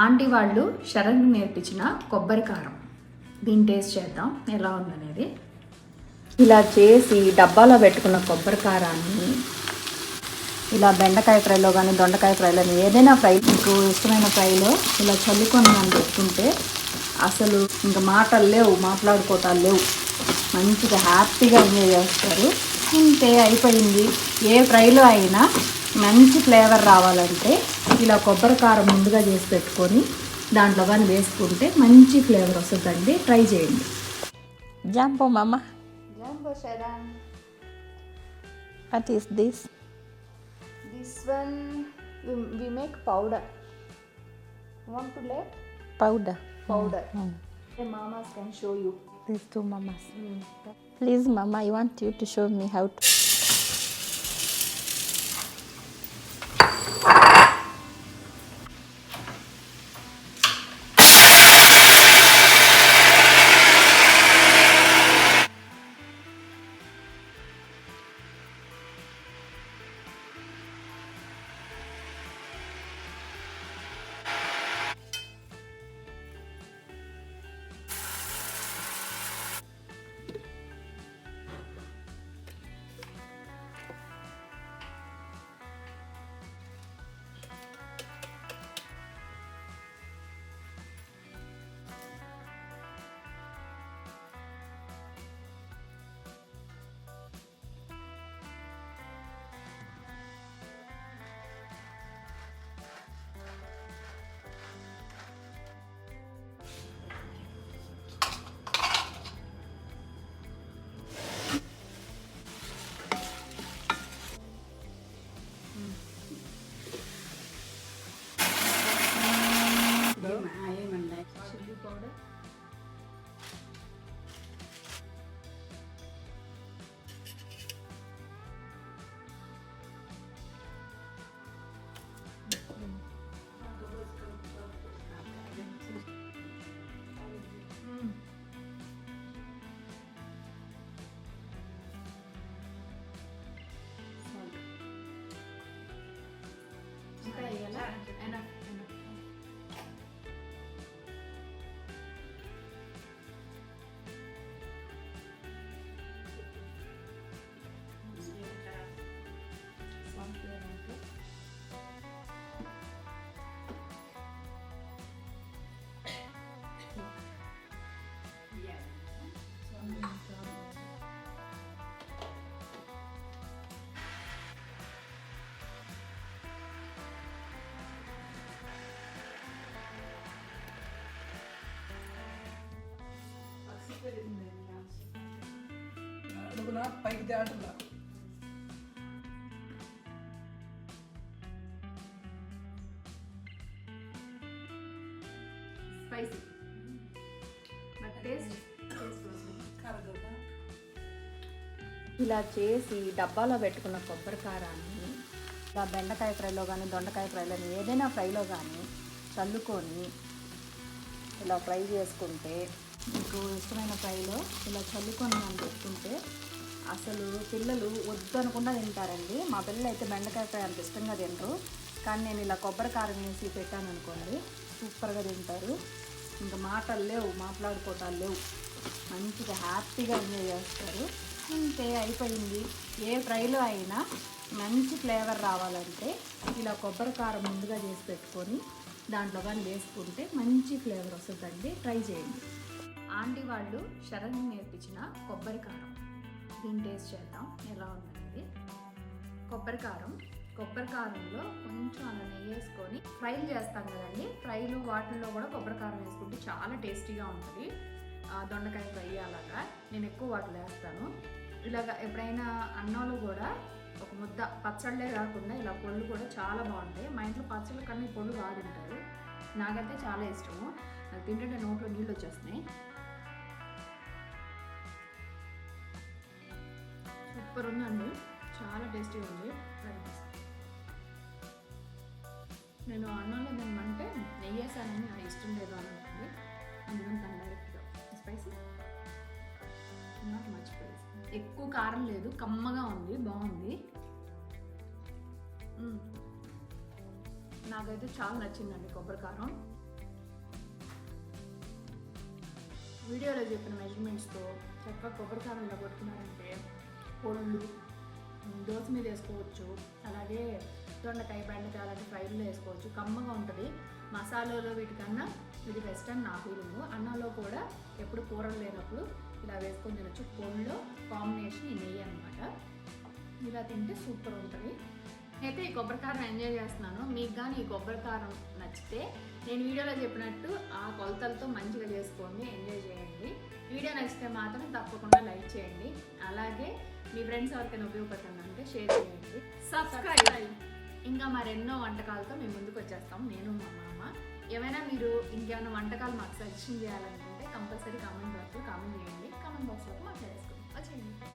Aunty వాళ్ళు శరణ్ నేర్పించిన కొబ్బరి కారం. దీన్ని టేస్ట్ చేద్దాం ఎలా ఉందనేది. ఇలా చేసి డబ్బాలో పెట్టుకున్న కొబ్బరి కారాన్ని ఇలా బెండకాయ ఫ్రైలో కానీ దొండకాయ ఫ్రైలో ఏదైనా ఫ్రై మీకు ఇష్టమైన ఫ్రైలో ఇలా చల్లుకొని మనం పెట్టుకుంటే అసలు ఇంకా మాటలు లేవు, మాట్లాడుకోవటాలు లేవు. మంచిగా హ్యాపీగా ఎంజాయ్ చేస్తారు. ఇంతే అయిపోయింది. ఏ ఫ్రైలో అయినా మంచి ఫ్లేవర్ రావాలంటే ఇలా కొబ్బరి కారం ముందుగా చేసి పెట్టుకొని దాంట్లో కానీ వేసుకుంటే మంచి ఫ్లేవర్ వస్తుందండి. ట్రై చేయండి. Jumbo, Mama. Jumbo Sharan. What is this? This one we make powder. Want to let? Powder. Powder. The mamas can show you. These two mamas. Please, Mama, I want you to show me how to. Chili powder. ఇంకా వేయాలా? enough. పైకి తేటలా spicy but taste కరగదా. ఇలా చేసి డబ్బాలో పెట్టుకున్న కొబ్బరి కారాన్ని ఇలా బెండకాయ ఫ్రైలో కానీ దొండకాయ ఫ్రైలో ఏదైనా ఫ్రైలో కానీ చల్లుకొని ఇలా ఫ్రై చేసుకుంటే మీకు ఇష్టమైన ఫ్రైలో ఇలా చల్లుకొని మనం పెట్టుకుంటే అసలు పిల్లలు వద్దు అనుకుండా తింటారండి. మా పిల్లలు అయితే బెండకాయ ఫ్రై అంత ఇష్టంగా తింటారు, కానీ నేను ఇలా కొబ్బరి కారం వేసి పెట్టాను అనుకోండి సూపర్గా తింటారు. ఇంకా మాటలు లేవు, మాట్లాడుకోవటాలు లేవు. మంచిగా హ్యాపీగా ఎంజాయ్ చేస్తారు. ఇంతే అయిపోయింది. ఏ ఫ్రైలో అయినా మంచి ఫ్లేవర్ రావాలంటే ఇలా కొబ్బరి కారం ముందుగా చేసి పెట్టుకొని దాంట్లో కానీ వేసుకుంటే మంచి ఫ్లేవర్ వస్తుందండి. ట్రై చేయండి. ఆంటీ వాళ్ళు శరణ్ నేర్పించిన కొబ్బరి కారం. దీన్ని టేస్ట్ చేద్దాం ఎలా ఉందనేది. కొబ్బరి కారంలో కొంచెం అలా నెయ్యి వేసుకొని ఫ్రైలు చేస్తాం కదండి. ఫ్రైలు వాటిల్లో కూడా కొబ్బరి కారం వేసుకుంటే చాలా టేస్టీగా ఉంటుంది. దొండకాయ ఫ్రై అలాగా నేను ఎక్కువ వాటిలో వేస్తాను. ఇలాగ ఎప్పుడైనా అన్నంలో కూడా ఒక ముద్ద పచ్చళ్ళే కాకుండా ఇలా పొళ్ళు కూడా చాలా బాగుంటాయి. మా ఇంట్లో పచ్చళ్ళ కన్నా ఈ పొళ్ళు బాగా తింటారు. నాకైతే చాలా ఇష్టము. అది తింటుంటే నోట్లో నీళ్ళు వచ్చేస్తున్నాయి. సూపర్ ఉందండి, చాలా టేస్టీగా ఉంది. నేను అన్నంలో తినమంటే నెయ్యి వేసానని నాకు ఇష్టం లేదు అనుకుంది, అందుకని తను డైరెక్ట్గా స్పైసీ నాకు మర్చిపోయింది. ఎక్కువ కారం లేదు, కమ్మగా ఉంది, బాగుంది. నాకైతే చాలా నచ్చిందండి కొబ్బరి కారం. వీడియోలో చెప్పిన మెజర్మెంట్స్తో చక్కగా కొబ్బరికారం ఇలా కొట్టుకున్నారంటే పొళ్ళు దోశ మీద వేసుకోవచ్చు, అలాగే దొండకాయ బెండకాయ అలాంటి ఫ్రైల్లో వేసుకోవచ్చు. కమ్మగా ఉంటుంది. మసాలాలో వీటికన్నా ఇది బెస్ట్ అని నా ఫీలింగ్. అన్నంలో కూడా ఎప్పుడు కూరలు లేనప్పుడు ఇలా వేసుకొని తినచ్చు. పొడిలో కాంబినేషన్ ఈ నెయ్యి అనమాట. ఇలా తింటే సూపర్ ఉంటుంది. అయితే ఈ కొబ్బరికారం ఎంజాయ్ చేస్తున్నాను. మీకు కానీ ఈ కొబ్బరికారం నచ్చితే నేను వీడియోలో చెప్పినట్టు ఆ కొలతలతో మంచిగా చేసుకోండి, ఎంజాయ్ చేయండి. వీడియో నచ్చితే మాత్రం తప్పకుండా లైక్ చేయండి. అలాగే మీ ఫ్రెండ్స్ ఎవరికైనా ఉపయోగపడుతుందంటే షేర్ చేయండి, సబ్స్క్రైబ్. ఇంకా మరెన్నో వంటకాలతో మేము ముందుకు వచ్చేస్తాం, నేను మా మామ. ఏమైనా మీరు ఇంకేమైనా వంటకాలు మాకు సజెషన్ చేయాలనుకుంటే కంపల్సరీ కామెంట్ బాక్స్లో కామెంట్ చేయండి. కామెంట్ బాక్స్లో మాట్లాడేసుకోండి. వచ్చేయండి.